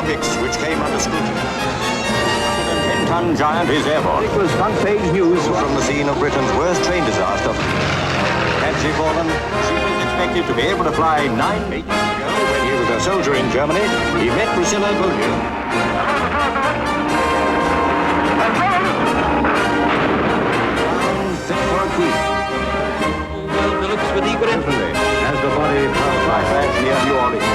Olympics, which came under scrutiny. The 10-ton giant is airborne. Hitler's front-page news from the scene of Britain's worst train disaster. Had she fallen, she was expected to be able to fly 9 weeks ago when he was a soldier in Germany. He met Priscilla Gaudieu. with eager interest as the body passed by near New Orleans.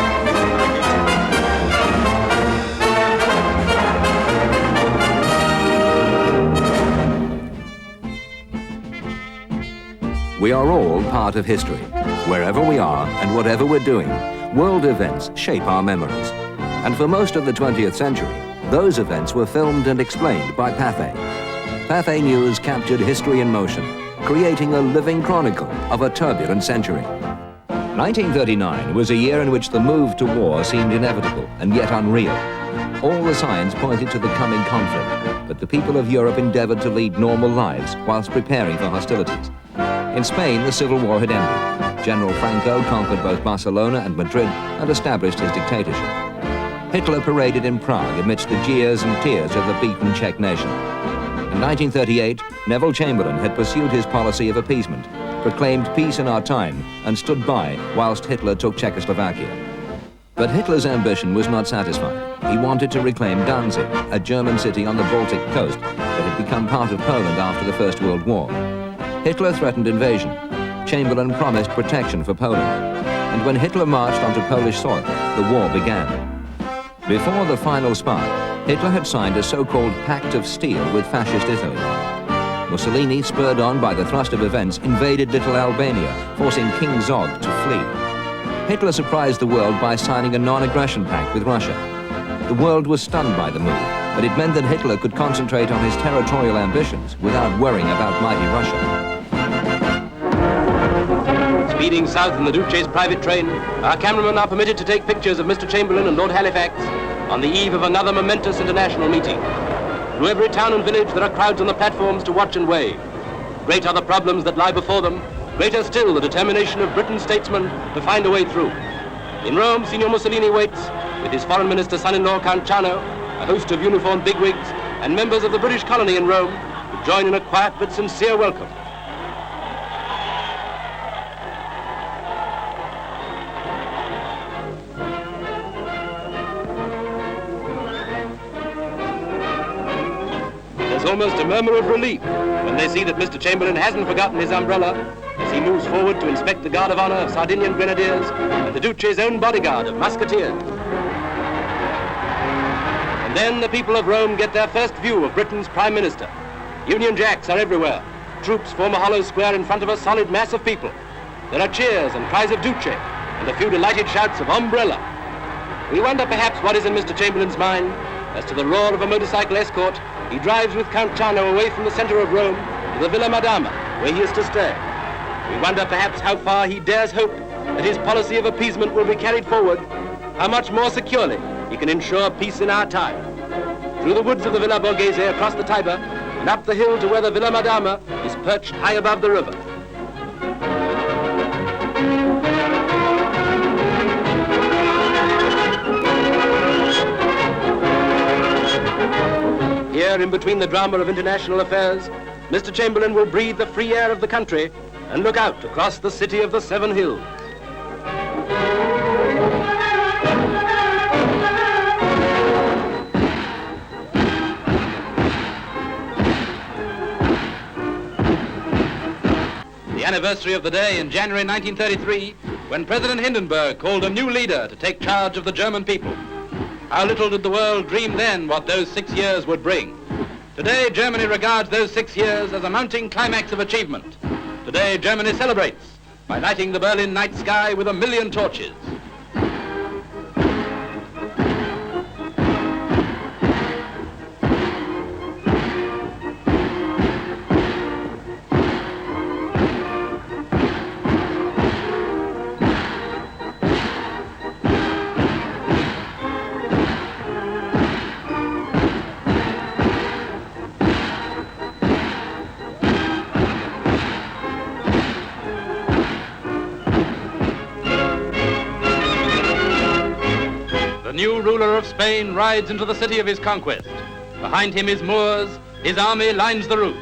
We are all part of history. Wherever we are and whatever we're doing, world events shape our memories. And for most of the 20th century, those events were filmed and explained by Pathé. Pathé News captured history in motion, creating a living chronicle of a turbulent century. 1939 was a year in which the move to war seemed inevitable and yet unreal. All the signs pointed to the coming conflict, but the people of Europe endeavored to lead normal lives whilst preparing for hostilities. In Spain, the civil war had ended. General Franco conquered both Barcelona and Madrid and established his dictatorship. Hitler paraded in Prague amidst the jeers and tears of the beaten Czech nation. In 1938, Neville Chamberlain had pursued his policy of appeasement, proclaimed peace in our time, and stood by whilst Hitler took Czechoslovakia. But Hitler's ambition was not satisfied. He wanted to reclaim Danzig, a German city on the Baltic coast that had become part of Poland after the First World War. Hitler threatened invasion. Chamberlain promised protection for Poland. And when Hitler marched onto Polish soil, the war began. Before the final spark, Hitler had signed a so-called Pact of Steel with fascist Italy. Mussolini, spurred on by the thrust of events, invaded Little Albania, forcing King Zog to flee. Hitler surprised the world by signing a non-aggression pact with Russia. The world was stunned by the move, but it meant that Hitler could concentrate on his territorial ambitions without worrying about mighty Russia. Speeding south in the Duce's private train, our cameramen are permitted to take pictures of Mr. Chamberlain and Lord Halifax on the eve of another momentous international meeting. Through every town and village there are crowds on the platforms to watch and wave. Great are the problems that lie before them, greater still the determination of Britain's statesmen to find a way through. In Rome, Signor Mussolini waits, with his foreign minister son-in-law Count Ciano, a host of uniformed bigwigs, and members of the British colony in Rome, to join in a quiet but sincere welcome. Almost a murmur of relief when they see that Mr. Chamberlain hasn't forgotten his umbrella as he moves forward to inspect the Guard of Honor of Sardinian Grenadiers and the Duce's own bodyguard of Musketeers. And then the people of Rome get their first view of Britain's Prime Minister. Union Jacks are everywhere. Troops form a hollow square in front of a solid mass of people. There are cheers and cries of Duce and a few delighted shouts of umbrella. We wonder perhaps what is in Mr. Chamberlain's mind as to the roar of a motorcycle escort. He drives with Count Ciano away from the center of Rome to the Villa Madama, where he is to stay. We wonder perhaps how far he dares hope that his policy of appeasement will be carried forward, how much more securely he can ensure peace in our time. Through the woods of the Villa Borghese across the Tiber, and up the hill to where the Villa Madama is perched high above the river. Here, in between the drama of international affairs, Mr. Chamberlain will breathe the free air of the country and look out across the city of the Seven Hills. The anniversary of the day in January 1933, when President Hindenburg called a new leader to take charge of the German people. How little did the world dream then what those 6 years would bring. Today, Germany regards those 6 years as a mounting climax of achievement. Today, Germany celebrates by lighting the Berlin night sky with 1,000,000 torches. new ruler of Spain rides into the city of his conquest. Behind him is Moors, his army lines the route.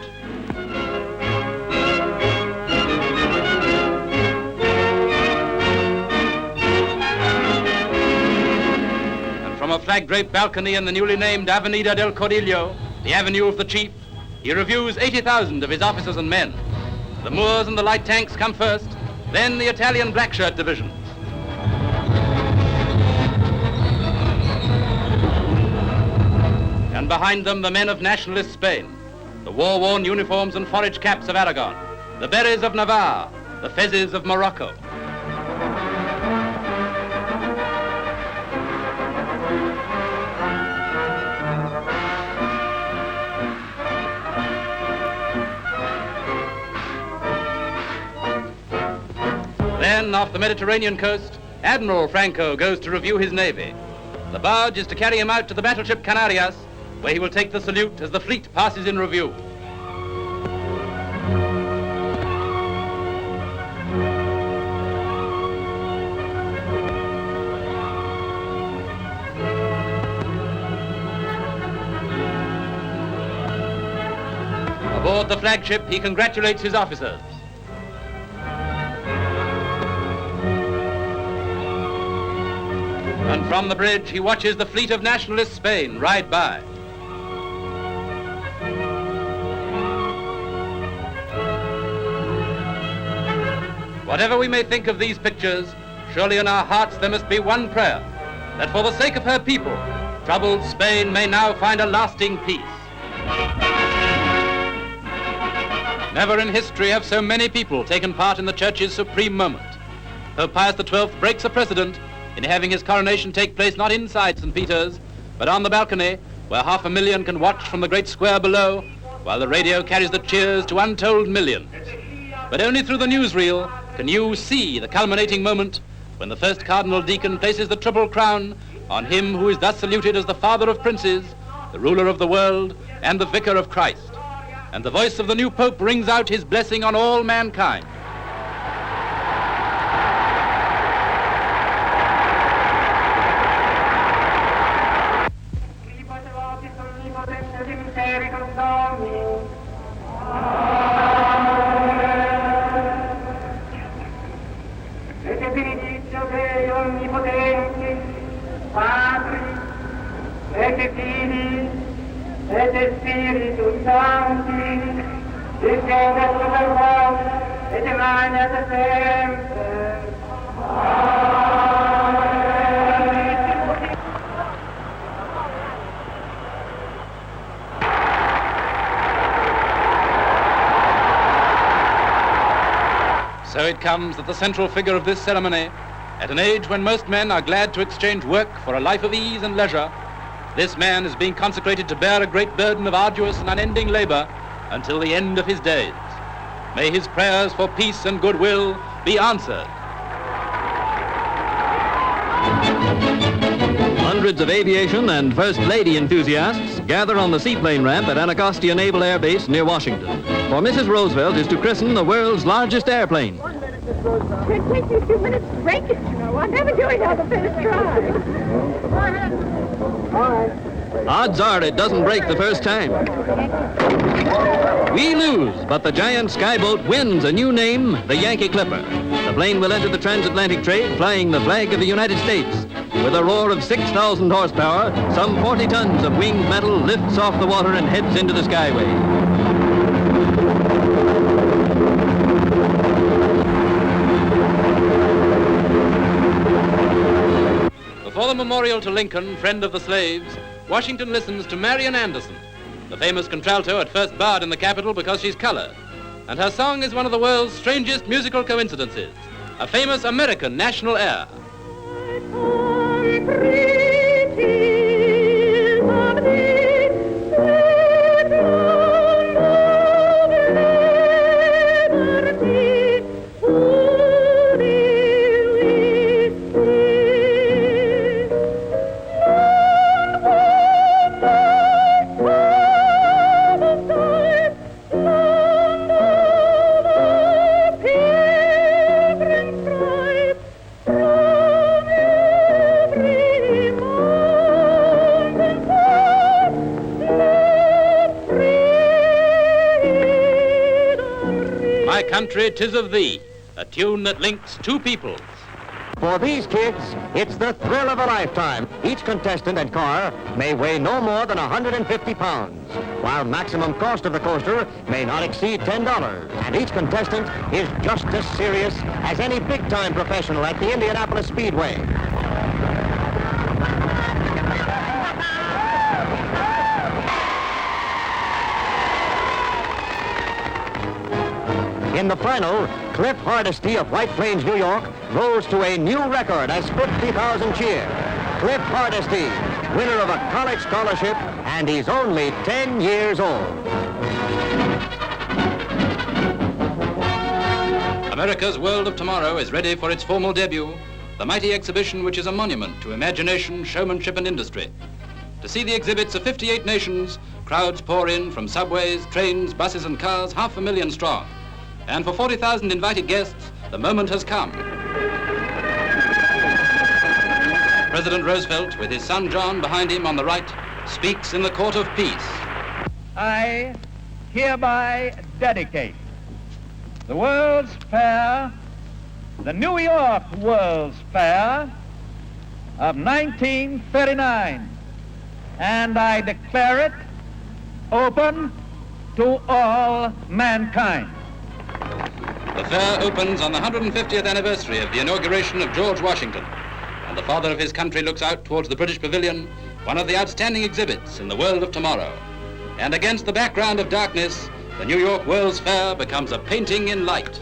And from a flag-draped balcony in the newly named Avenida del Cordillo, the Avenue of the Chief, he reviews 80,000 of his officers and men. The Moors and the light tanks come first, then the Italian black-shirt divisions. And behind them, the men of nationalist Spain, the war-worn uniforms and forage caps of Aragon, the berets of Navarre, the fezzes of Morocco. Then, off the Mediterranean coast, Admiral Franco goes to review his navy. The barge is to carry him out to the battleship Canarias, where he will take the salute as the fleet passes in review. Aboard the flagship, he congratulates his officers. And from the bridge, he watches the fleet of nationalist Spain ride by. Whatever we may think of these pictures, surely in our hearts there must be one prayer, that for the sake of her people, troubled Spain may now find a lasting peace. Never in history have so many people taken part in the Church's supreme moment. Pope Pius XII breaks a precedent in having his coronation take place not inside St. Peter's, but on the balcony, where 500,000 can watch from the great square below, while the radio carries the cheers to untold millions. But only through the newsreel can you see the culminating moment when the first cardinal deacon places the triple crown on him who is thus saluted as the father of princes, the ruler of the world, and the vicar of Christ. And the voice of the new pope rings out his blessing on all mankind. So it comes that the central figure of this ceremony, at an age when most men are glad to exchange work for a life of ease and leisure, this man is being consecrated to bear a great burden of arduous and unending labor until the end of his days. May his prayers for peace and goodwill be answered. Hundreds of aviation and First Lady enthusiasts gather on the seaplane ramp at Anacostia Naval Air Base near Washington. For Mrs. Roosevelt is to christen the world's largest airplane. It takes me a few minutes to break it, you know. I never do it on the first try. Go ahead. All right. Odds are it doesn't break the first time. We lose, but the giant skyboat wins a new name, the Yankee Clipper. The plane will enter the transatlantic trade flying the flag of the United States. With a roar of 6,000 horsepower, some 40 tons of winged metal lifts off the water and heads into the skyway. Before the memorial to Lincoln, friend of the slaves, Washington listens to Marian Anderson, the famous contralto at first barred in the Capitol because she's colored. And her song is one of the world's strangest musical coincidences, a famous American national air. country, 'tis of thee, a tune that links two peoples. For these kids, it's the thrill of a lifetime. Each contestant and car may weigh no more than 150 pounds, while maximum cost of the coaster may not exceed $10. And each contestant is just as serious as any big-time professional at the Indianapolis Speedway. In the final, Cliff Hardesty of White Plains, New York, rose to a new record as 50,000 cheer. Cliff Hardesty, winner of a college scholarship, and he's only 10 years old. America's World of Tomorrow is ready for its formal debut, the mighty exhibition which is a monument to imagination, showmanship, and industry. To see the exhibits of 58 nations, crowds pour in from subways, trains, buses, and cars, 500,000 strong. And for 40,000 invited guests, the moment has come. President Roosevelt, with his son John behind him on the right, speaks in the court of peace. I hereby dedicate the World's Fair, the New York World's Fair of 1939, and I declare it open to all mankind. The fair opens on the 150th anniversary of the inauguration of George Washington, and the father of his country looks out towards the British Pavilion, one of the outstanding exhibits in the world of tomorrow. And against the background of darkness, the New York World's Fair becomes a painting in light.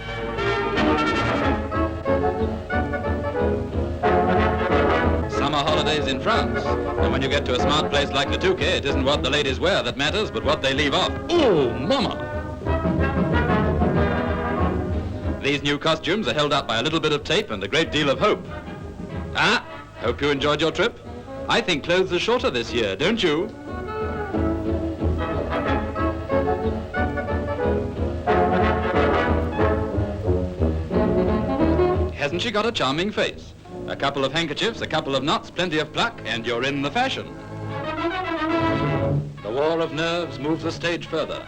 Summer holidays in France, and when you get to a smart place like the Touquet, it isn't what the ladies wear that matters, but what they leave off. Ooh, mama! These new costumes are held up by a little bit of tape and a great deal of hope. Ah, hope you enjoyed your trip. I think clothes are shorter this year, don't you? Hasn't she got a charming face? A couple of handkerchiefs, a couple of knots, plenty of pluck, and you're in the fashion. The war of nerves moves the stage further.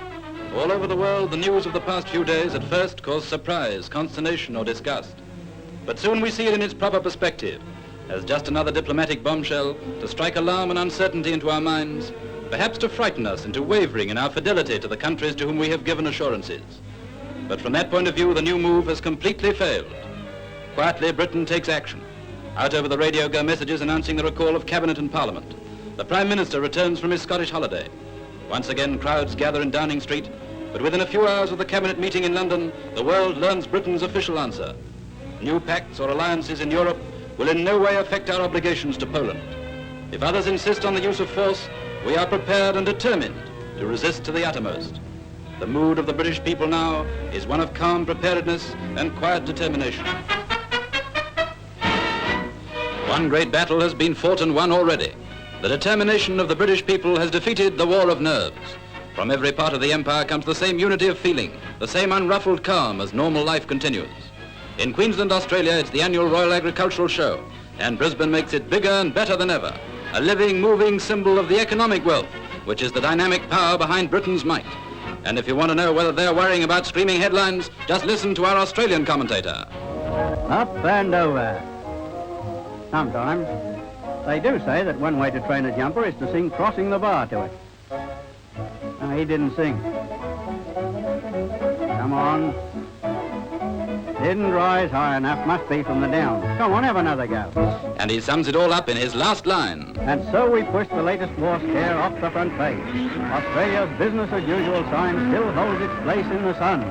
All over the world, the news of the past few days at first caused surprise, consternation, or disgust. But soon we see it in its proper perspective, as just another diplomatic bombshell to strike alarm and uncertainty into our minds, perhaps to frighten us into wavering in our fidelity to the countries to whom we have given assurances. But from that point of view, the new move has completely failed. Quietly, Britain takes action. Out over the radio go messages announcing the recall of Cabinet and Parliament. The Prime Minister returns from his Scottish holiday. Once again, crowds gather in Downing Street, but within a few hours of the Cabinet meeting in London, the world learns Britain's official answer. New pacts or alliances in Europe will in no way affect our obligations to Poland. If others insist on the use of force, we are prepared and determined to resist to the uttermost. The mood of the British people now is one of calm preparedness and quiet determination. One great battle has been fought and won already. The determination of the British people has defeated the war of nerves. From every part of the empire comes the same unity of feeling, the same unruffled calm as normal life continues. In Queensland, Australia, it's the annual Royal Agricultural Show, and Brisbane makes it bigger and better than ever, a living, moving symbol of the economic wealth, which is the dynamic power behind Britain's might. And if you want to know whether they're worrying about screaming headlines, just listen to our Australian commentator. Up and over. Sometimes they do say that one way to train a jumper is to sing Crossing the Bar to it. No, he didn't sing. Come on. Didn't rise high enough, must be from the down. Come on, have another go. And he sums it all up in his last line. And so we push the latest war scare off the front page. Australia's business as usual sign still holds its place in the sun.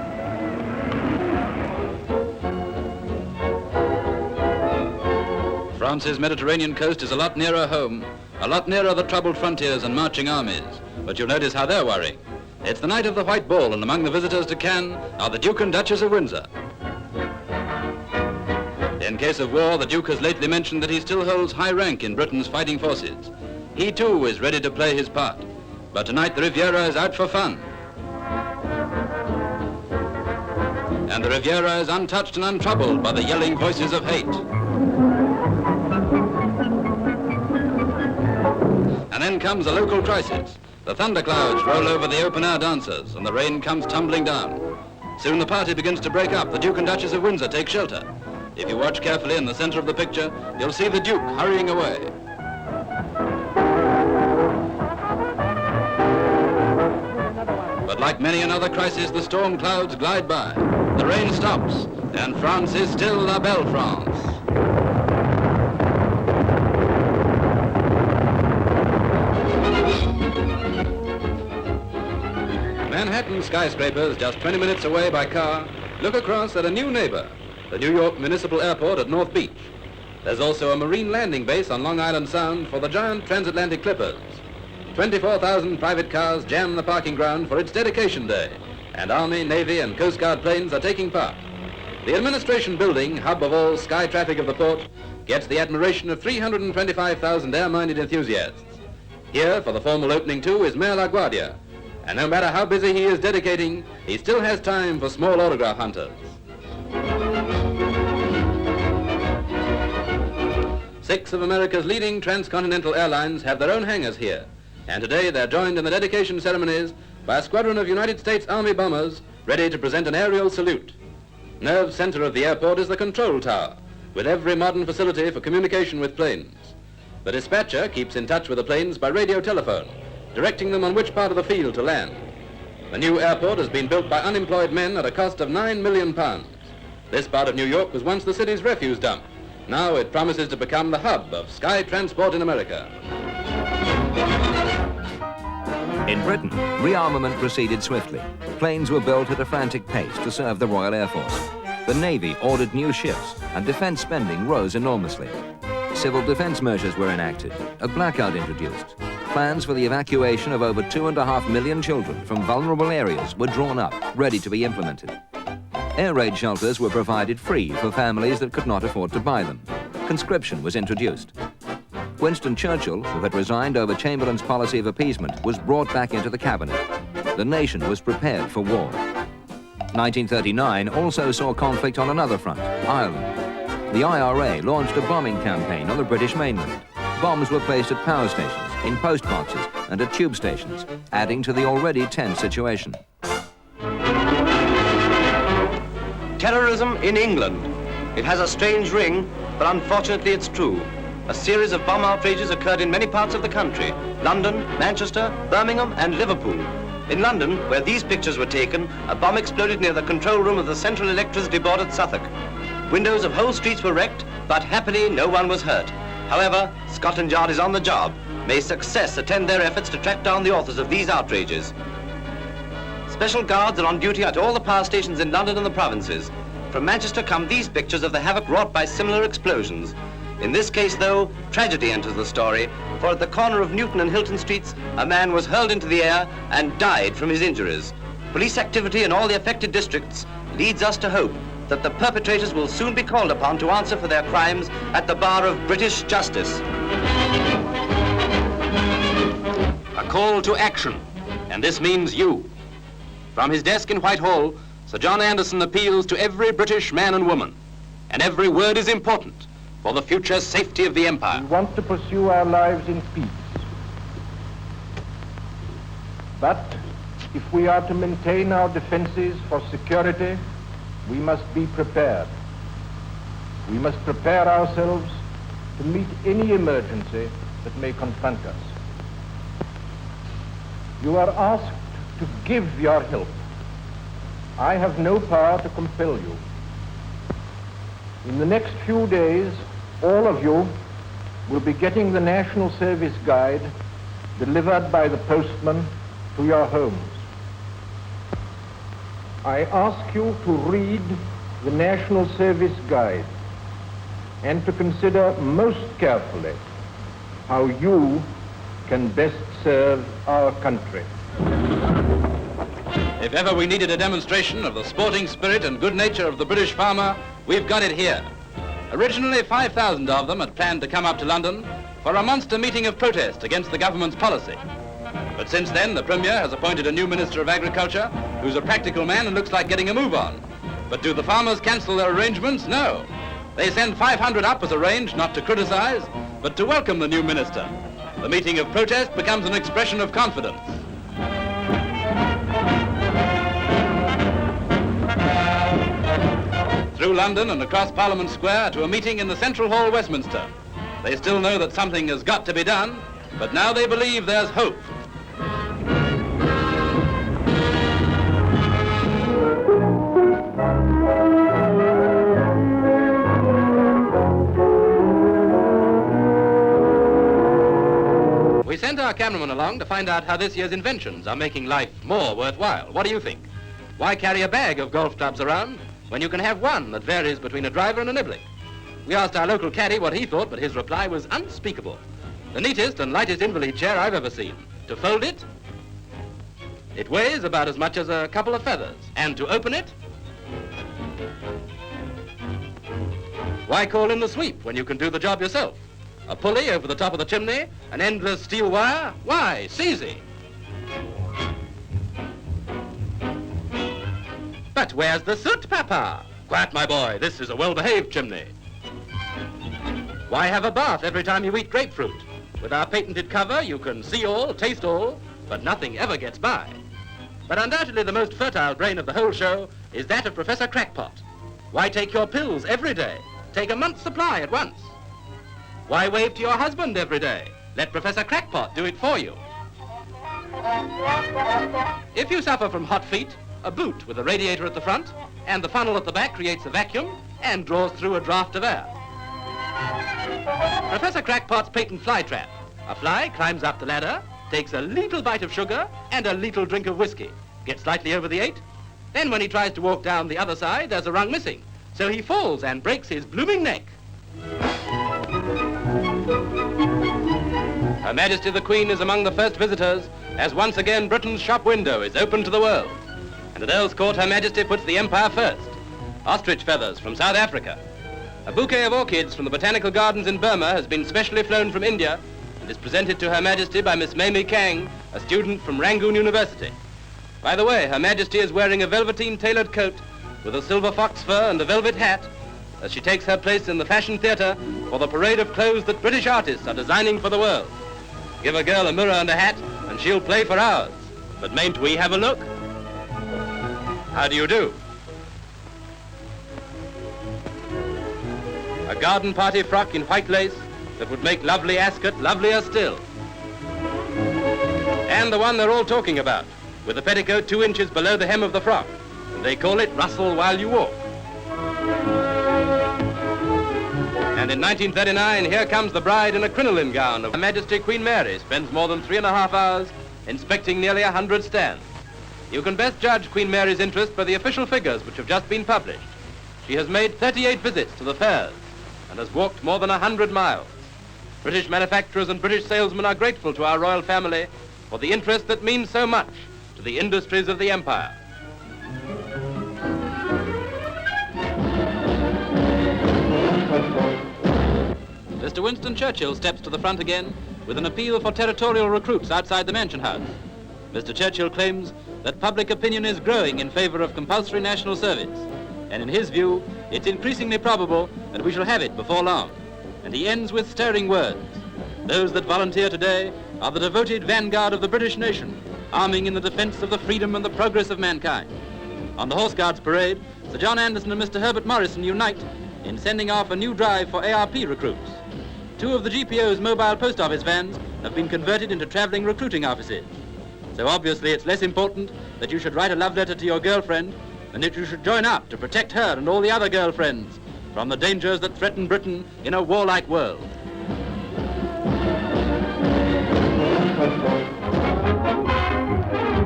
France's Mediterranean coast is a lot nearer home, a lot nearer the troubled frontiers and marching armies. But you'll notice how they're worrying. It's the night of the White Ball, and among the visitors to Cannes are the Duke and Duchess of Windsor. In case of war, the Duke has lately mentioned that he still holds high rank in Britain's fighting forces. He too is ready to play his part. But tonight the Riviera is out for fun. And the Riviera is untouched and untroubled by the yelling voices of hate. And then comes a local crisis. The thunderclouds roll over the open-air dancers, and the rain comes tumbling down. Soon the party begins to break up. The Duke and Duchess of Windsor take shelter. If you watch carefully in the center of the picture, you'll see the Duke hurrying away. But like many another crisis, the storm clouds glide by. The rain stops, and France is still La Belle France. Manhattan skyscrapers, just 20 minutes away by car, look across at a new neighbor, the New York Municipal Airport at North Beach. There's also a marine landing base on Long Island Sound for the giant transatlantic clippers. 24,000 private cars jam the parking ground for its dedication day, and Army, Navy, and Coast Guard planes are taking part. The administration building, hub of all sky traffic of the port, gets the admiration of 325,000 air-minded enthusiasts. Here, for the formal opening too, is Mayor LaGuardia, and no matter how busy he is dedicating, he still has time for small autograph hunters. 6 of America's leading transcontinental airlines have their own hangars here, and today they're joined in the dedication ceremonies by a squadron of United States Army bombers ready to present an aerial salute. Nerve center of the airport is the control tower, with every modern facility for communication with planes. The dispatcher keeps in touch with the planes by radio telephone, directing them on which part of the field to land. The new airport has been built by unemployed men at a cost of £9 million. This part of New York was once the city's refuse dump. Now it promises to become the hub of sky transport in America. In Britain, rearmament proceeded swiftly. Planes were built at a frantic pace to serve the Royal Air Force. The Navy ordered new ships, and defense spending rose enormously. Civil defense measures were enacted, a blackout introduced. Plans for the evacuation of over 2.5 million children from vulnerable areas were drawn up, ready to be implemented. Air raid shelters were provided free for families that could not afford to buy them. Conscription was introduced. Winston Churchill, who had resigned over Chamberlain's policy of appeasement, was brought back into the cabinet. The nation was prepared for war. 1939 also saw conflict on another front, Ireland. The IRA launched a bombing campaign on the British mainland. Bombs were placed at power stations, in post boxes, and at tube stations, adding to the already tense situation. Terrorism in England. It has a strange ring, but unfortunately it's true. A series of bomb outrages occurred in many parts of the country: London, Manchester, Birmingham, and Liverpool. In London, where these pictures were taken, a bomb exploded near the control room of the Central Electricity Board at Southwark. Windows of whole streets were wrecked, but happily no one was hurt. However, Scotland Yard is on the job. May success attend their efforts to track down the authors of these outrages. Special guards are on duty at all the power stations in London and the provinces. From Manchester come these pictures of the havoc wrought by similar explosions. In this case, though, tragedy enters the story, for at the corner of Newton and Hilton Streets, a man was hurled into the air and died from his injuries. Police activity in all the affected districts leads us to hope that the perpetrators will soon be called upon to answer for their crimes at the bar of British justice. A call to action, and this means you. From his desk in Whitehall, Sir John Anderson appeals to every British man and woman, and every word is important for the future safety of the empire. We want to pursue our lives in peace. But if we are to maintain our defenses for security, we must be prepared. We must prepare ourselves to meet any emergency that may confront us. You are asked to give your help. I have no power to compel you. In the next few days, all of you will be getting the National Service Guide delivered by the postman to your homes. I ask you to read the National Service Guide and to consider most carefully how you can best serve our country. If ever we needed a demonstration of the sporting spirit and good nature of the British farmer, we've got it here. Originally, 5,000 of them had planned to come up to London for a monster meeting of protest against the government's policy. But since then, the Premier has appointed a new Minister of Agriculture who's a practical man and looks like getting a move on. But do the farmers cancel their arrangements? No. They send 500 up as arranged, not to criticize, but to welcome the new minister. The meeting of protest becomes an expression of confidence. through London and across Parliament Square to a meeting in the Central Hall, Westminster. They still know that something has got to be done, but now they believe there's hope. We sent our cameraman along to find out how this year's inventions are making life more worthwhile. What do you think? Why carry a bag of golf clubs around when you can have one that varies between a driver and a niblick? We asked our local caddy what he thought, but his reply was unspeakable. The neatest and lightest invalid chair I've ever seen. To fold it, it weighs about as much as a couple of feathers. And to open it, why call in the sweep when you can do the job yourself? A pulley over the top of the chimney, an endless steel wire, why, easy. But where's the soot, Papa? Quiet, my boy, this is a well-behaved chimney. Why have a bath every time you eat grapefruit? With our patented cover, you can see all, taste all, but nothing ever gets by. But undoubtedly the most fertile brain of the whole show is that of Professor Crackpot. Why take your pills every day? Take a month's supply at once. Why wave to your husband every day? Let Professor Crackpot do it for you. If you suffer from hot feet, a boot with a radiator at the front and the funnel at the back creates a vacuum and draws through a draft of air. Professor Crackpot's patent fly trap. A fly climbs up the ladder, takes a little bite of sugar and a little drink of whiskey, gets slightly over the 8. Then when he tries to walk down the other side, there's a rung missing. So he falls and breaks his blooming neck. Her Majesty the Queen is among the first visitors, as once again Britain's shop window is open to the world. And at Earl's Court, Her Majesty puts the Empire first. Ostrich feathers from South Africa. A bouquet of orchids from the Botanical Gardens in Burma has been specially flown from India and is presented to Her Majesty by Miss Mamie Kang, a student from Rangoon University. By the way, Her Majesty is wearing a velveteen tailored coat with a silver fox fur and a velvet hat as she takes her place in the Fashion Theatre for the parade of clothes that British artists are designing for the world. Give a girl a mirror and a hat and she'll play for hours. But mayn't we have a look? How do you do? A garden party frock in white lace that would make lovely Ascot lovelier still. And the one they're all talking about, with the petticoat 2 inches below the hem of the frock. And they call it Rustle While You Walk. And in 1939, here comes the bride in a crinoline gown of Her Majesty Queen Mary spends more than 3.5 hours inspecting nearly 100 stands. You can best judge Queen Mary's interest by the official figures which have just been published. She has made 38 visits to the fairs and has walked more than 100 miles. British manufacturers and British salesmen are grateful to our royal family for the interest that means so much to the industries of the empire. Mr. Winston Churchill steps to the front again with an appeal for territorial recruits outside the Mansion House. Mr. Churchill claims that public opinion is growing in favor of compulsory national service, and in his view, it's increasingly probable that we shall have it before long. And he ends with stirring words. Those that volunteer today are the devoted vanguard of the British nation, arming in the defense of the freedom and the progress of mankind. On the Horse Guards parade, Sir John Anderson and Mr. Herbert Morrison unite in sending off a new drive for ARP recruits. 2 of the GPO's mobile post office vans have been converted into traveling recruiting offices. So obviously it's less important that you should write a love letter to your girlfriend than that you should join up to protect her and all the other girlfriends from the dangers that threaten Britain in a warlike world.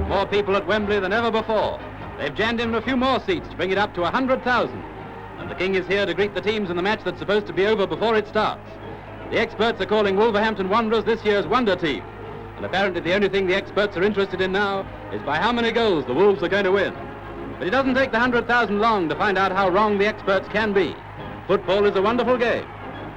More people at Wembley than ever before. They've jammed in a few more seats to bring it up to 100,000. And the King is here to greet the teams in the match that's supposed to be over before it starts. The experts are calling Wolverhampton Wanderers this year's Wonder Team. And apparently the only thing the experts are interested in now is by how many goals the Wolves are going to win. But it doesn't take the 100,000 long to find out how wrong the experts can be. Football is a wonderful game.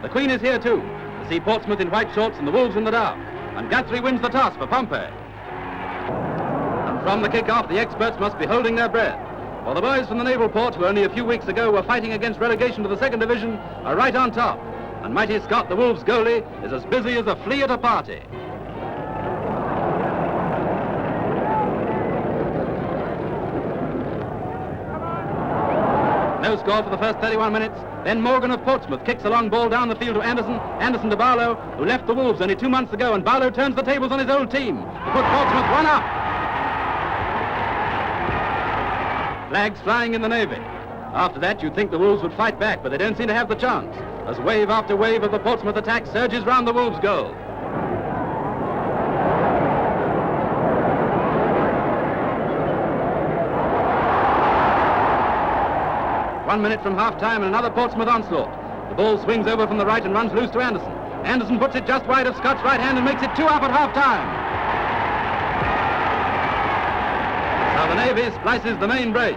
The Queen is here too, to see Portsmouth in white shorts and the Wolves in the dark. And Guthrie wins the toss for Pompey. And from the kick-off, the experts must be holding their breath. For the boys from the Naval Port, who only a few weeks ago were fighting against relegation to the 2nd Division, are right on top. And mighty Scott, the Wolves' goalie, is as busy as a flea at a party. No score for the first 31 minutes. Then Morgan of Portsmouth kicks a long ball down the field to Anderson. Anderson to Barlow, who left the Wolves only 2 months ago, and Barlow turns the tables on his old team to put Portsmouth 1 up. Flags flying in the Navy. After that, you'd think the Wolves would fight back, but they don't seem to have the chance, as wave after wave of the Portsmouth attack surges round the Wolves' goal. One minute from half-time and another Portsmouth onslaught. The ball swings over from the right and runs loose to Anderson. Anderson puts it just wide of Scott's right hand and makes it 2 up at half-time. So the Navy splices the main brace.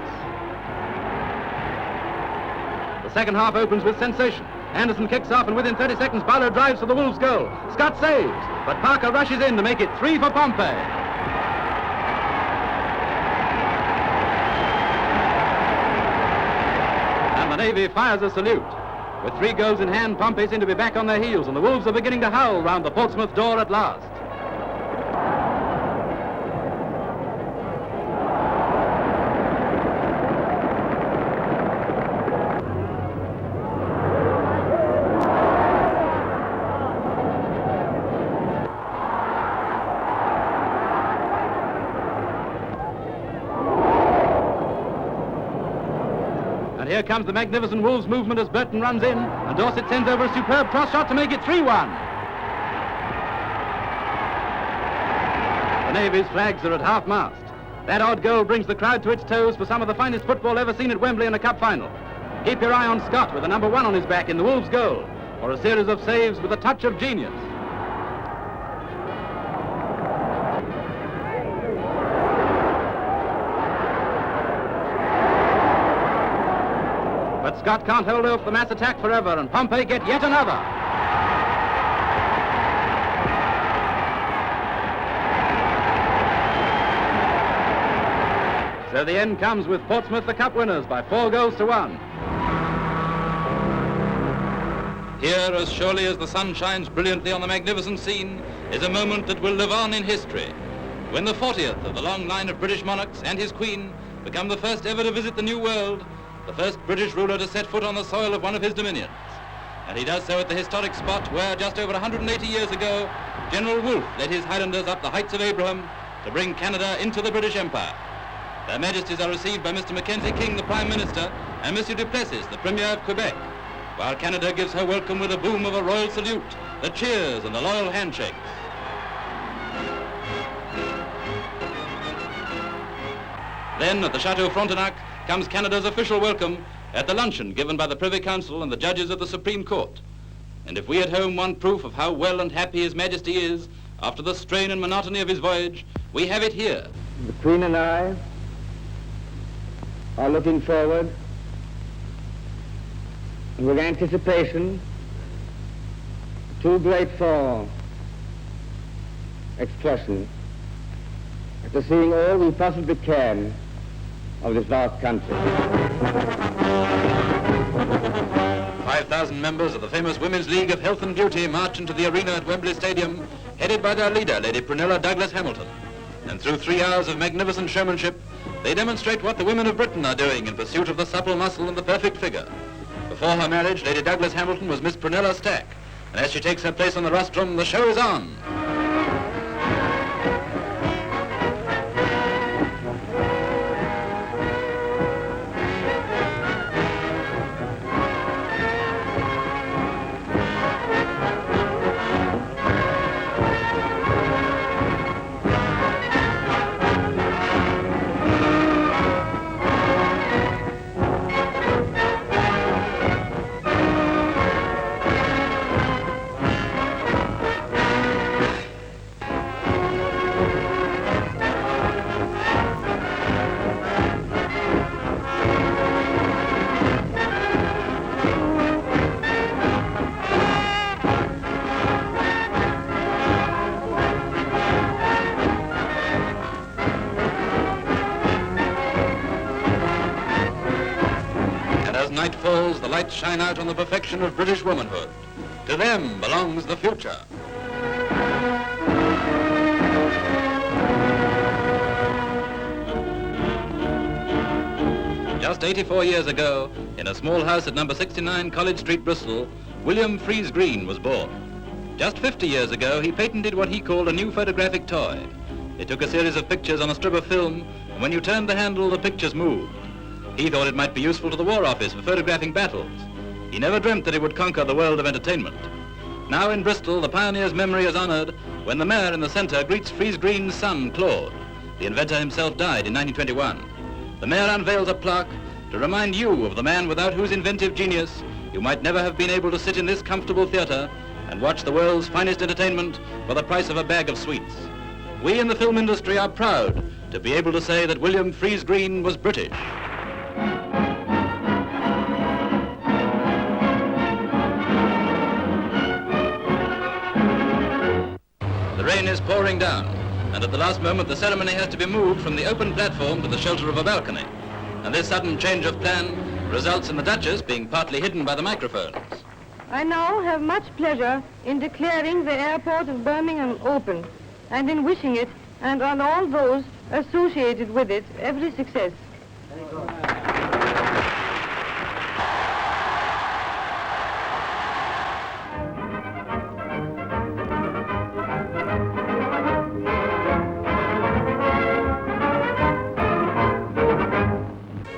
The second half opens with sensation. Anderson kicks off, and within 30 seconds, Barlow drives for the Wolves' goal. Scott saves, but Parker rushes in to make it 3 for Pompey. The Navy fires a salute. With 3 goals in hand, Pompey seem to be back on their heels, and the Wolves are beginning to howl round the Portsmouth door at last. Here comes the magnificent Wolves movement as Burton runs in, and Dorset sends over a superb cross shot to make it 3-1. The Navy's flags are at half-mast. That odd goal brings the crowd to its toes for some of the finest football ever seen at Wembley in a cup final. Keep your eye on Scott with the number 1 on his back in the Wolves' goal, for a series of saves with a touch of genius. But Scott can't hold off the mass attack forever, and Pompey get yet another. So the end comes with Portsmouth the cup winners by 4 goals to 1. Here, as surely as the sun shines brilliantly on the magnificent scene, is a moment that will live on in history, when the 40th of the long line of British monarchs and his Queen become the first ever to visit the New World, the first British ruler to set foot on the soil of one of his dominions. And he does so at the historic spot where, just over 180 years ago, General Wolfe led his Highlanders up the heights of Abraham to bring Canada into the British Empire. Their Majesties are received by Mr. Mackenzie King, the Prime Minister, and Monsieur Duplessis, the Premier of Quebec, while Canada gives her welcome with a boom of a royal salute, the cheers and the loyal handshakes. Then, at the Chateau Frontenac, comes Canada's official welcome at the luncheon given by the Privy Council and the judges of the Supreme Court. And if we at home want proof of how well and happy His Majesty is after the strain and monotony of his voyage, we have it here. The Queen and I are looking forward with anticipation too great for expression to seeing all we possibly can of this vast country. 5,000 members of the famous Women's League of Health and Beauty march into the arena at Wembley Stadium, headed by their leader, Lady Prunella Douglas Hamilton. And through 3 hours of magnificent showmanship, they demonstrate what the women of Britain are doing in pursuit of the supple muscle and the perfect figure. Before her marriage, Lady Douglas Hamilton was Miss Prunella Stack, and as she takes her place on the rostrum, the show is on. Night falls, the lights shine out on the perfection of British womanhood. To them belongs the future. Just just 84 years ago, in a small house at number 69 College Street, Bristol, William Fries Green was born. Just 50 years ago, he patented what he called a new photographic toy. It took a series of pictures on a strip of film, and when you turned the handle, the pictures moved. He thought it might be useful to the War Office for photographing battles. He never dreamt that it would conquer the world of entertainment. Now in Bristol, the pioneer's memory is honored when the mayor in the center greets Fries Green's son, Claude. The inventor himself died in 1921. The mayor unveils a plaque to remind you of the man without whose inventive genius you might never have been able to sit in this comfortable theater and watch the world's finest entertainment for the price of a bag of sweets. We in the film industry are proud to be able to say that William Fries Green was British. The rain is pouring down, and at the last moment the ceremony has to be moved from the open platform to the shelter of a balcony. And this sudden change of plan results in the Duchess being partly hidden by the microphones. I now have much pleasure in declaring the airport of Birmingham open, and in wishing it, and on all those associated with it, every success.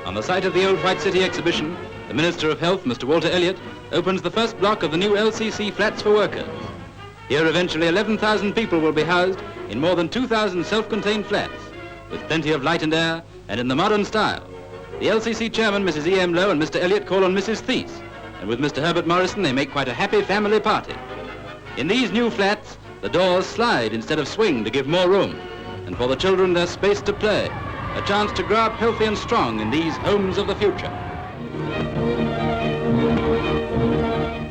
On the site of the old White City exhibition, the Minister of Health, Mr. Walter Elliott, opens the first block of the new LCC flats for workers. Here eventually 11,000 people will be housed in more than 2,000 self-contained flats, with plenty of light and air and in the modern style. The LCC chairman, Mrs. E.M. Lowe, and Mr. Elliott call on Mrs. Thies, and with Mr. Herbert Morrison they make quite a happy family party. In these new flats, the doors slide instead of swing to give more room, and for the children there's space to play, a chance to grow up healthy and strong in these homes of the future.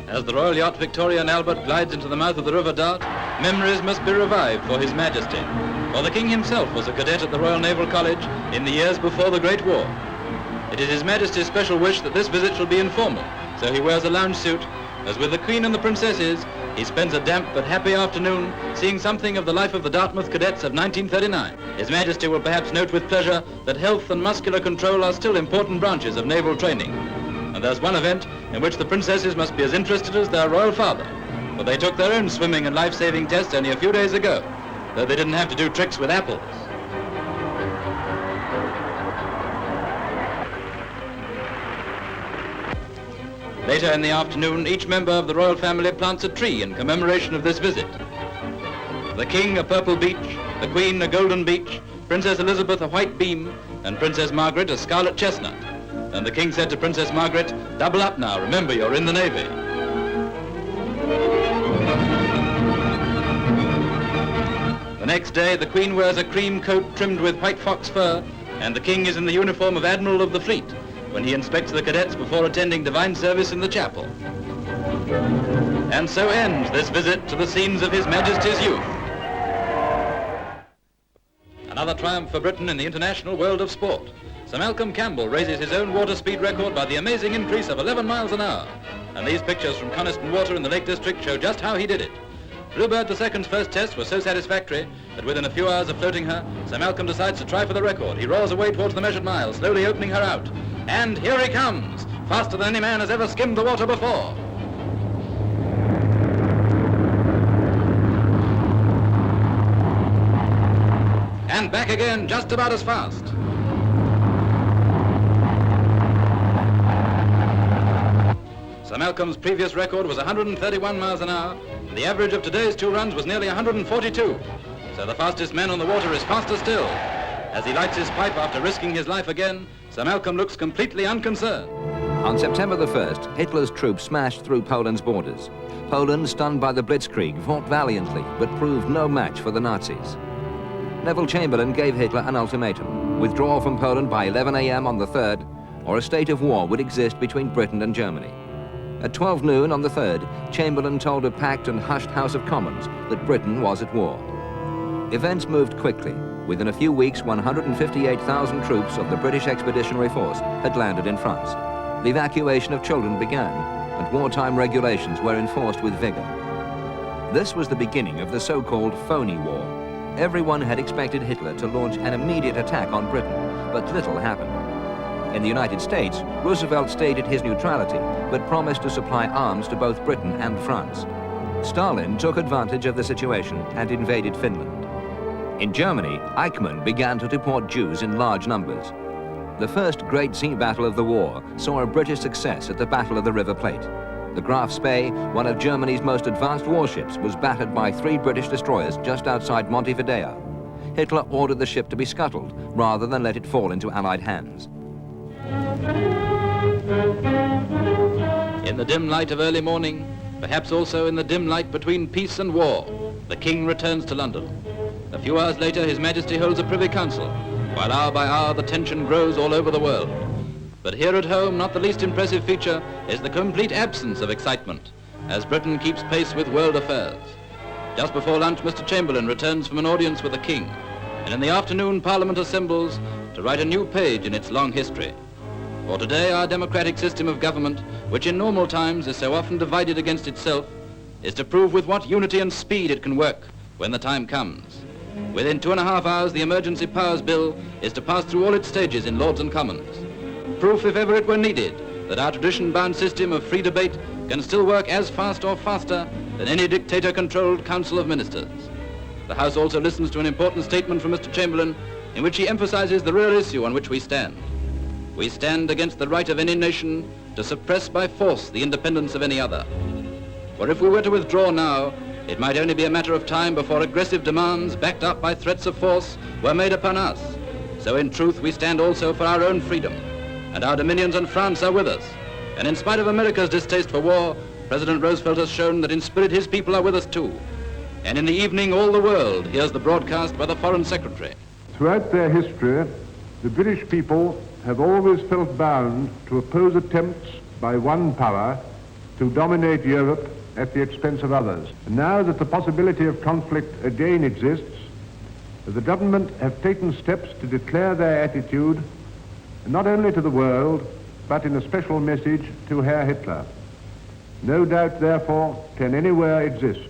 As the Royal Yacht Victoria and Albert glides into the mouth of the River Dart, memories must be revived for His Majesty. For the King himself was a cadet at the Royal Naval College in the years before the Great War. It is His Majesty's special wish that this visit shall be informal, so he wears a lounge suit. As with the Queen and the Princesses, he spends a damp but happy afternoon seeing something of the life of the Dartmouth cadets of 1939. His Majesty will perhaps note with pleasure that health and muscular control are still important branches of naval training. And there's one event in which the Princesses must be as interested as their royal father, for they took their own swimming and life-saving tests only a few days ago, though they didn't have to do tricks with apples. Later in the afternoon, each member of the royal family plants a tree in commemoration of this visit. The King a purple beech, the Queen a golden beech, Princess Elizabeth a white beam, and Princess Margaret a scarlet chestnut. And the King said to Princess Margaret, "Double up now, remember you're in the Navy." The next day, the Queen wears a cream coat trimmed with white fox fur, and the King is in the uniform of Admiral of the Fleet when he inspects the cadets before attending divine service in the chapel. And so ends this visit to the scenes of His Majesty's youth. Another triumph for Britain in the international world of sport. Sir Malcolm Campbell raises his own water speed record by the amazing increase of 11 miles an hour. And these pictures from Coniston Water in the Lake District show just how he did it. Bluebird II's first test was so satisfactory that within a few hours of floating her, Sir Malcolm decides to try for the record. He roars away towards the measured mile, slowly opening her out. And here he comes, faster than any man has ever skimmed the water before. And back again, just about as fast. Sir Malcolm's previous record was 131 miles an hour, and the average of today's 2 runs was nearly 142. So the fastest man on the water is faster still. As he lights his pipe after risking his life again, Sir Malcolm looks completely unconcerned. On September the 1st, Hitler's troops smashed through Poland's borders. Poland, stunned by the Blitzkrieg, fought valiantly, but proved no match for the Nazis. Neville Chamberlain gave Hitler an ultimatum: withdraw from Poland by 11 a.m. on the 3rd, or a state of war would exist between Britain and Germany. At 12 noon on the 3rd, Chamberlain told a packed and hushed House of Commons that Britain was at war. Events moved quickly. Within a few weeks, 158,000 troops of the British Expeditionary Force had landed in France. The evacuation of children began, and wartime regulations were enforced with vigor. This was the beginning of the so-called phony war. Everyone had expected Hitler to launch an immediate attack on Britain, but little happened. In the United States, Roosevelt stated his neutrality, but promised to supply arms to both Britain and France. Stalin took advantage of the situation and invaded Finland. In Germany, Eichmann began to deport Jews in large numbers. The first great sea battle of the war saw a British success at the Battle of the River Plate. The Graf Spee, one of Germany's most advanced warships, was battered by 3 British destroyers just outside Montevideo. Hitler ordered the ship to be scuttled rather than let it fall into Allied hands. In the dim light of early morning, perhaps also in the dim light between peace and war, the King returns to London. A few hours later, His Majesty holds a Privy Council, while hour by hour the tension grows all over the world. But here at home, not the least impressive feature is the complete absence of excitement, as Britain keeps pace with world affairs. Just before lunch, Mr. Chamberlain returns from an audience with the King, and in the afternoon, Parliament assembles to write a new page in its long history. For today, our democratic system of government, which in normal times is so often divided against itself, is to prove with what unity and speed it can work when the time comes. Within 2.5 hours, the Emergency Powers Bill is to pass through all its stages in Lords and Commons. Proof, if ever it were needed, that our tradition-bound system of free debate can still work as fast or faster than any dictator-controlled Council of Ministers. The House also listens to an important statement from Mr. Chamberlain in which he emphasizes the real issue on which we stand. We stand against the right of any nation to suppress by force the independence of any other. For if we were to withdraw now, it might only be a matter of time before aggressive demands backed up by threats of force were made upon us. So in truth, we stand also for our own freedom, and our dominions and France are with us. And in spite of America's distaste for war, President Roosevelt has shown that in spirit his people are with us too. And in the evening, all the world hears the broadcast by the Foreign Secretary. Throughout their history, the British people have always felt bound to oppose attempts by one power to dominate Europe at the expense of others. And now that the possibility of conflict again exists, the government have taken steps to declare their attitude not only to the world, but in a special message to Herr Hitler. No doubt, therefore, can anywhere exist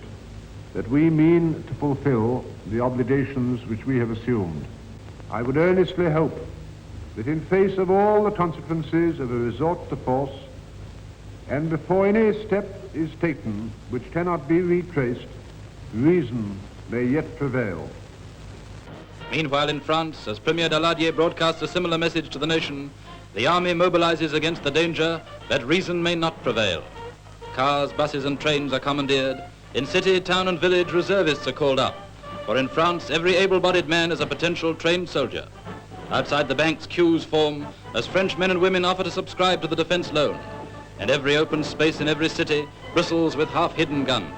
that we mean to fulfill the obligations which we have assumed. I would earnestly hope that in face of all the consequences of a resort to force, and before any step is taken which cannot be retraced, reason may yet prevail. Meanwhile in France, as Premier Daladier broadcasts a similar message to the nation, the army mobilizes against the danger that reason may not prevail. Cars, buses and trains are commandeered. In city, town and village, reservists are called up. For in France, every able-bodied man is a potential trained soldier. Outside the banks, queues form as French men and women offer to subscribe to the defense loan. And every open space in every city bristles with half-hidden guns.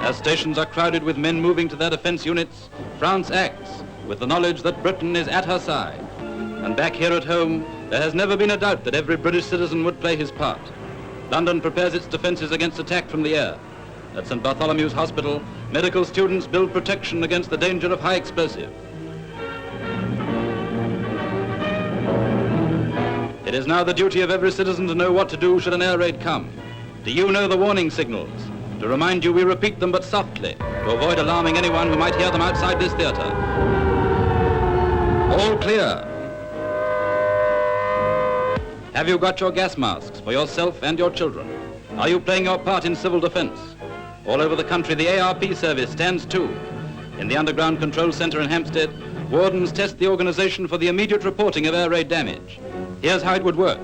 As stations are crowded with men moving to their defense units, France acts with the knowledge that Britain is at her side. And back here at home, there has never been a doubt that every British citizen would play his part. London prepares its defenses against attack from the air. At St. Bartholomew's Hospital, medical students build protection against the danger of high explosive. It is now the duty of every citizen to know what to do should an air raid come. Do you know the warning signals? To remind you, we repeat them but softly, to avoid alarming anyone who might hear them outside this theater. All clear. Have you got your gas masks for yourself and your children? Are you playing your part in civil defense? All over the country, the ARP service stands too. In the Underground Control Center in Hampstead, wardens test the organization for the immediate reporting of air raid damage. Here's how it would work.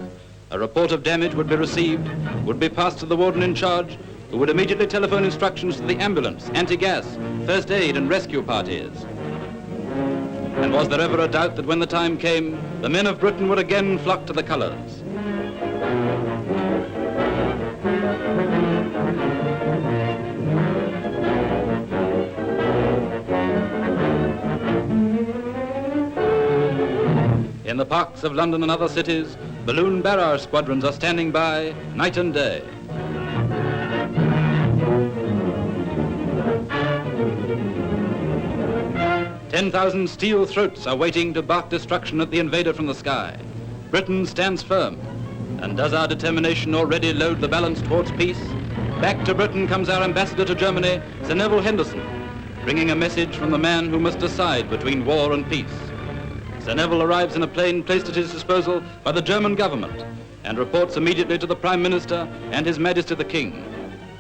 A report of damage would be received, would be passed to the warden in charge, who would immediately telephone instructions to the ambulance, anti-gas, first aid and rescue parties. And was there ever a doubt that when the time came, the men of Britain would again flock to the colors? In the parks of London and other cities, balloon barrage squadrons are standing by night and day. "10,000 steel throats are waiting to bark destruction at the invader from the sky. Britain stands firm. And does our determination already load the balance towards peace? Back to Britain comes our ambassador to Germany, Sir Neville Henderson, bringing a message from the man who must decide between war and peace. Sir Neville arrives in a plane placed at his disposal by the German government and reports immediately to the Prime Minister and His Majesty the King.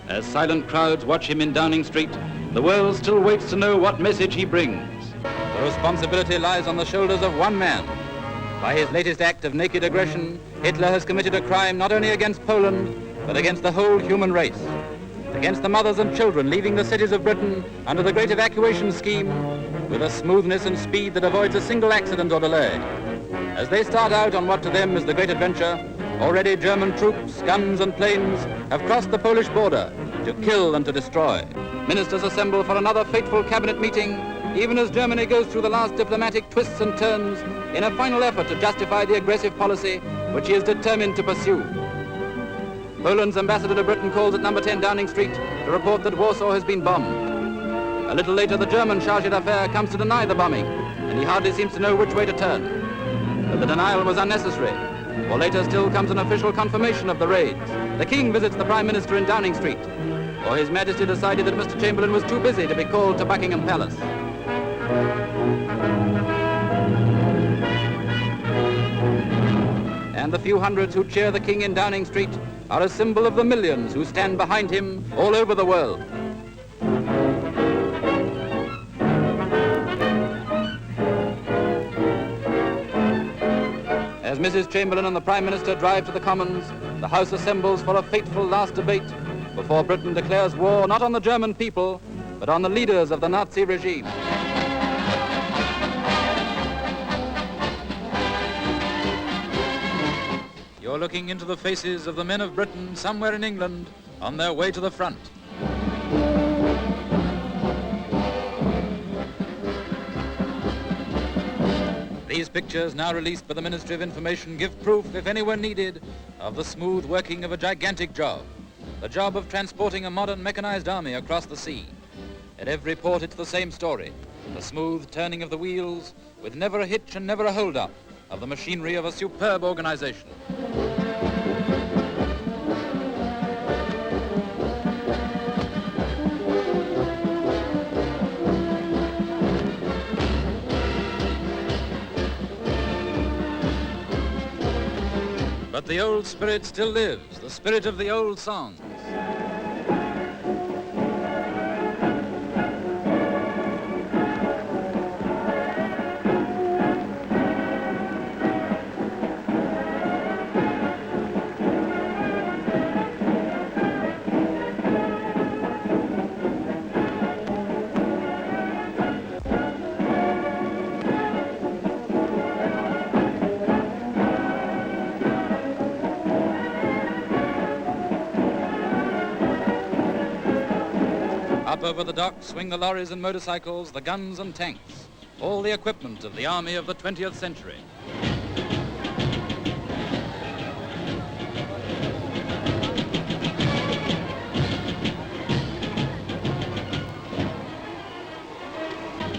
As silent crowds watch him in Downing Street, the world still waits to know what message he brings. The responsibility lies on the shoulders of one man. By his latest act of naked aggression, Hitler has committed a crime not only against Poland, but against the whole human race. Against the mothers and children leaving the cities of Britain under the great evacuation scheme with a smoothness and speed that avoids a single accident or delay. As they start out on what to them is the great adventure, already German troops, guns and planes have crossed the Polish border to kill and to destroy. Ministers assemble for another fateful cabinet meeting, even as Germany goes through the last diplomatic twists and turns in a final effort to justify the aggressive policy which he is determined to pursue. Poland's ambassador to Britain calls at number 10 Downing Street to report that Warsaw has been bombed. A little later, the German chargé d'affaires comes to deny the bombing, and he hardly seems to know which way to turn. But the denial was unnecessary, for later still comes an official confirmation of the raids. The King visits the Prime Minister in Downing Street, for His Majesty decided that Mr. Chamberlain was too busy to be called to Buckingham Palace. And the few hundreds who cheer the King in Downing Street are a symbol of the millions who stand behind him all over the world. As Mrs. Chamberlain and the Prime Minister drive to the Commons, the House assembles for a fateful last debate before Britain declares war not on the German people, but on the leaders of the Nazi regime. You're looking into the faces of the men of Britain somewhere in England on their way to the front. These pictures, now released by the Ministry of Information, give proof, if anywhere needed, of the smooth working of a gigantic job. The job of transporting a modern mechanized army across the sea. At every port it's the same story. The smooth turning of the wheels with never a hitch and never a hold-up of the machinery of a superb organization. But the old spirit still lives, the spirit of the old songs. Up over the docks swing the lorries and motorcycles, the guns and tanks, all the equipment of the army of the 20th century.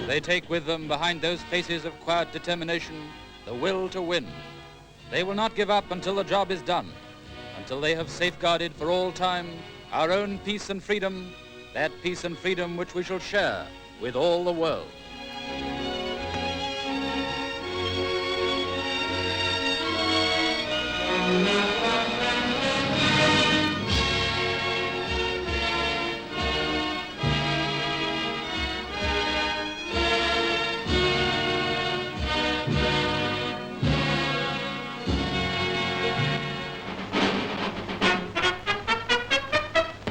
They take with them, behind those faces of quiet determination, the will to win. They will not give up until the job is done, until they have safeguarded for all time our own peace and freedom, that peace and freedom which we shall share with all the world.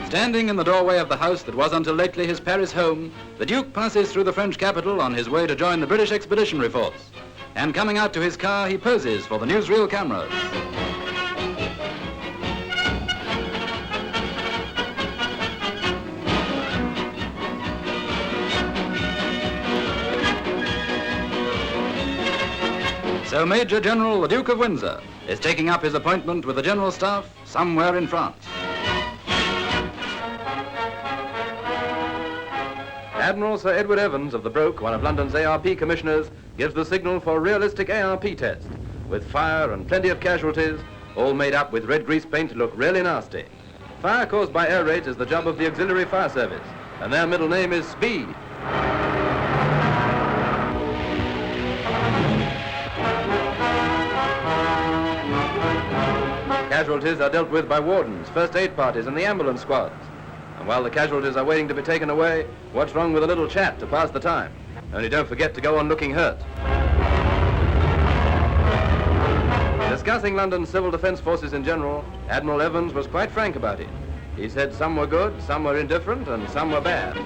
Standing in the doorway of the house that was until lately his Paris home, the Duke passes through the French capital on his way to join the British Expeditionary Force. And coming out to his car, he poses for the newsreel cameras. So Major General the Duke of Windsor is taking up his appointment with the General Staff somewhere in France. Admiral Sir Edward Evans of the Broke, one of London's ARP commissioners, gives the signal for a realistic ARP test, with fire and plenty of casualties, all made up with red grease paint to look really nasty. Fire caused by air raids is the job of the Auxiliary Fire Service, and their middle name is Speed. casualties are dealt with by wardens, first aid parties, and the ambulance squads. And while the casualties are waiting to be taken away, what's wrong with a little chat to pass the time? Only don't forget to go on looking hurt. Discussing London's civil defence forces in general, Admiral Evans was quite frank about it. He said some were good, some were indifferent, and some were bad.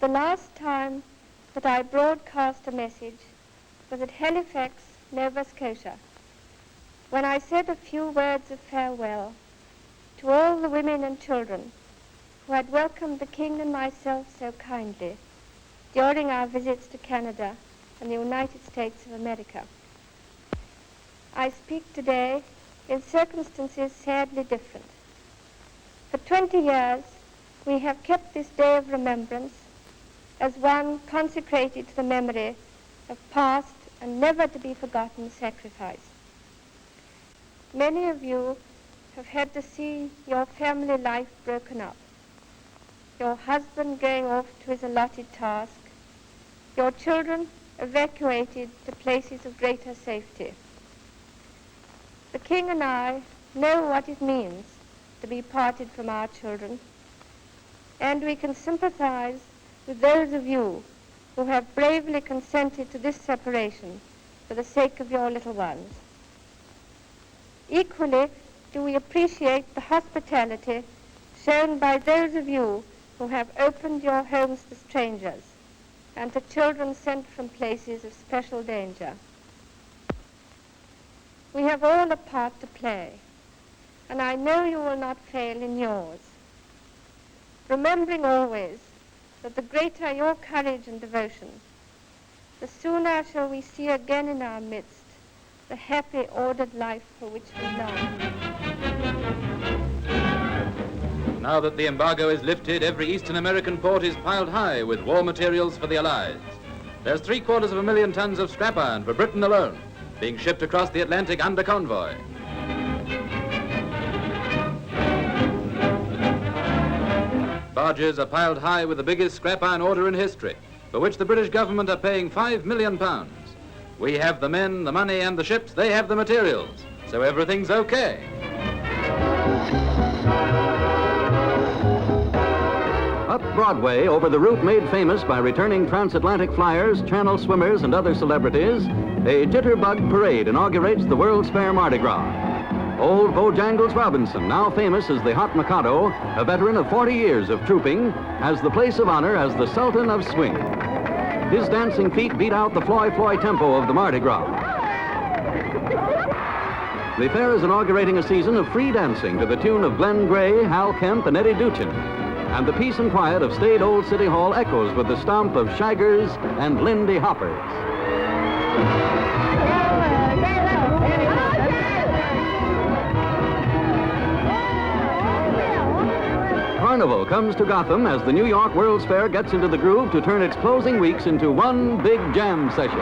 The last time that I broadcast a message was at Halifax, Nova Scotia, when I said a few words of farewell to all the women and children who had welcomed the King and myself so kindly during our visits to Canada and the United States of America. I speak today in circumstances sadly different. For 20 years, we have kept this day of remembrance as one consecrated to the memory of past and never to be forgotten sacrifice. Many of you have had to see your family life broken up, your husband going off to his allotted task, your children evacuated to places of greater safety. The King and I know what it means to be parted from our children, and we can sympathize with those of you who have bravely consented to this separation for the sake of your little ones. Equally, do we appreciate the hospitality shown by those of you who have opened your homes to strangers and to children sent from places of special danger. We have all a part to play, and I know you will not fail in yours. Remembering always that the greater your courage and devotion, the sooner shall we see again in our midst the happy, ordered life for which we long. Now that the embargo is lifted, every Eastern American port is piled high with war materials for the Allies. There's 750,000 tons of scrap iron for Britain alone, being shipped across the Atlantic under convoy. Barges are piled high with the biggest scrap iron order in history, for which the British government are paying £5 million. We have the men, the money, and the ships. They have the materials. So everything's okay. Up Broadway, over the route made famous by returning transatlantic flyers, channel swimmers, and other celebrities, a jitterbug parade inaugurates the World's Fair Mardi Gras. Old Bojangles Robinson, now famous as the Hot Mikado, a veteran of 40 years of trooping, has the place of honor as the Sultan of Swing. His dancing feet beat out the floy-floy tempo of the Mardi Gras. The fair is inaugurating a season of free dancing to the tune of Glenn Gray, Hal Kemp, and Eddie Duchin. And the peace and quiet of staid old City Hall echoes with the stomp of Shaggers and Lindy Hoppers. Carnival comes to Gotham as the New York World's Fair gets into the groove to turn its closing weeks into one big jam session.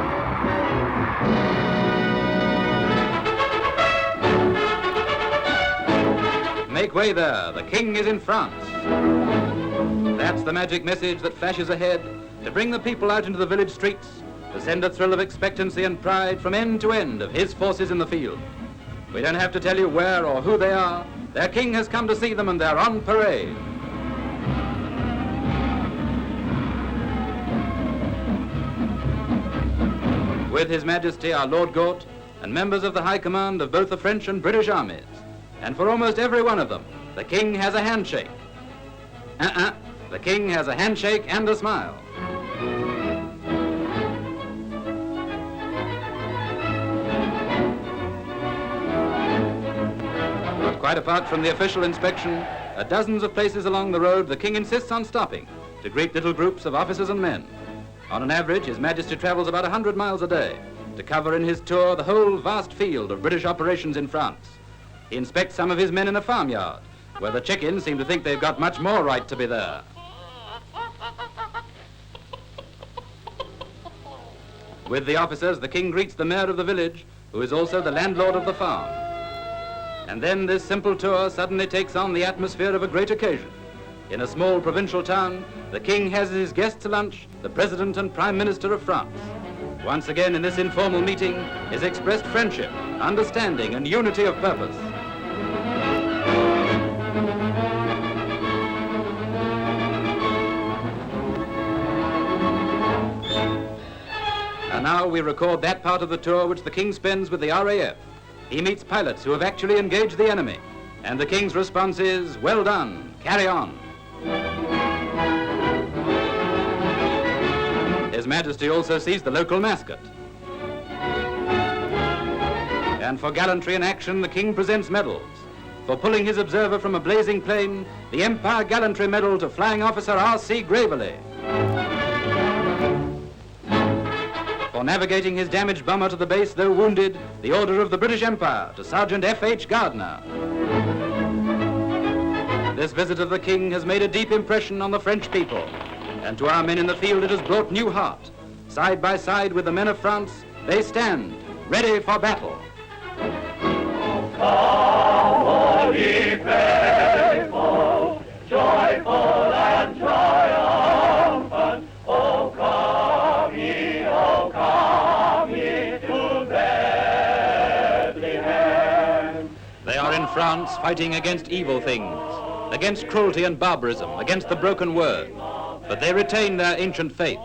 Make way there, the King is in France. That's the magic message that flashes ahead to bring the people out into the village streets, to send a thrill of expectancy and pride from end to end of his forces in the field. We don't have to tell you where or who they are. Their king has come to see them and they're on parade. With His Majesty our Lord Gort and members of the High Command of both the French and British armies. And for almost every one of them, the king has a handshake. The king has a handshake and a smile. But quite apart from the official inspection, at dozens of places along the road, the king insists on stopping to greet little groups of officers and men. On an average, His Majesty travels about 100 miles a day to cover in his tour the whole vast field of British operations in France. He inspects some of his men in a farmyard, where the chickens seem to think they've got much more right to be there. With the officers, the king greets the mayor of the village, who is also the landlord of the farm. And then this simple tour suddenly takes on the atmosphere of a great occasion. In a small provincial town, the king has as his guests to lunch the President and Prime Minister of France. Once again in this informal meeting is expressed friendship, understanding and unity of purpose. And now we record that part of the tour which the King spends with the RAF. He meets pilots who have actually engaged the enemy. And the King's response is, well done, carry on. His Majesty also sees the local mascot. And for gallantry in action, the King presents medals. For pulling his observer from a blazing plane, the Empire Gallantry Medal to Flying Officer R.C. Graveley. For navigating his damaged bomber to the base, though wounded, the Order of the British Empire to Sergeant F.H. Gardner. This visit of the King has made a deep impression on the French people, and to our men in the field it has brought new heart. Side by side with the men of France, they stand, ready for battle. Come, all ye faithful, joyful and triumphant, O come ye to Bethlehem. They are in France fighting against evil things, against cruelty and barbarism, against the broken word. But they retain their ancient faith,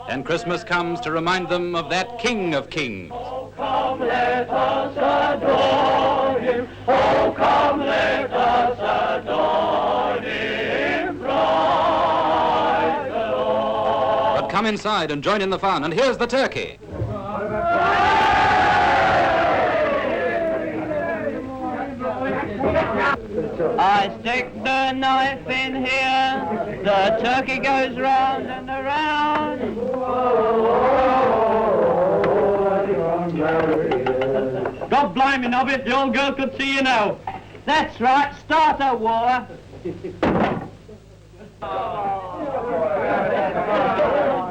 and Christmas comes to remind them of that King of Kings. Oh, come, let us adore him. Oh, come, let us adore him. Christ the Lord. But come inside and join in the fun, and here's the turkey. I stick the knife in here, the turkey goes round and around. God blimey, Nobbit, the old girl could see you now. That's right, start a war.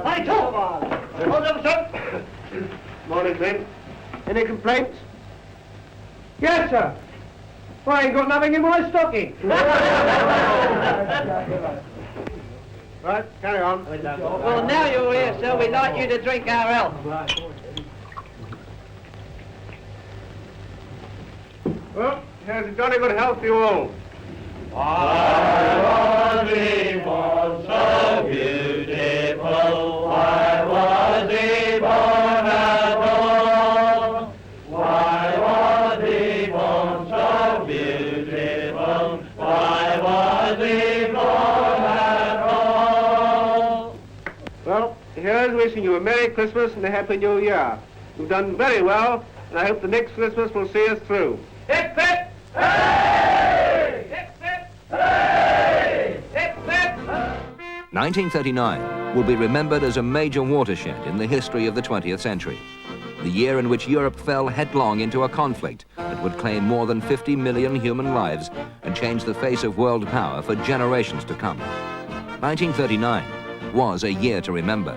Hey, Tom! Hold up, sir. Morning, Ben. Any complaints? Yes, sir. Well, I ain't got nothing in my stocking. Right, carry on. Well, now you're here, sir, we'd like you to drink our health. Well, here's a jolly good health to you all. I was born so beautiful, I was born at all. Why was he born so beautiful? Why was he born at all? Well, here's wishing you a Merry Christmas and a Happy New Year. You've done very well, and I hope the next Christmas will see us through. Hip, hip, hooray! Hip, hip, hooray! Hip, hip. 1939 will be remembered as a major watershed in the history of the 20th century. The year in which Europe fell headlong into a conflict that would claim more than 50 million human lives and change the face of world power for generations to come. 1939 was a year to remember.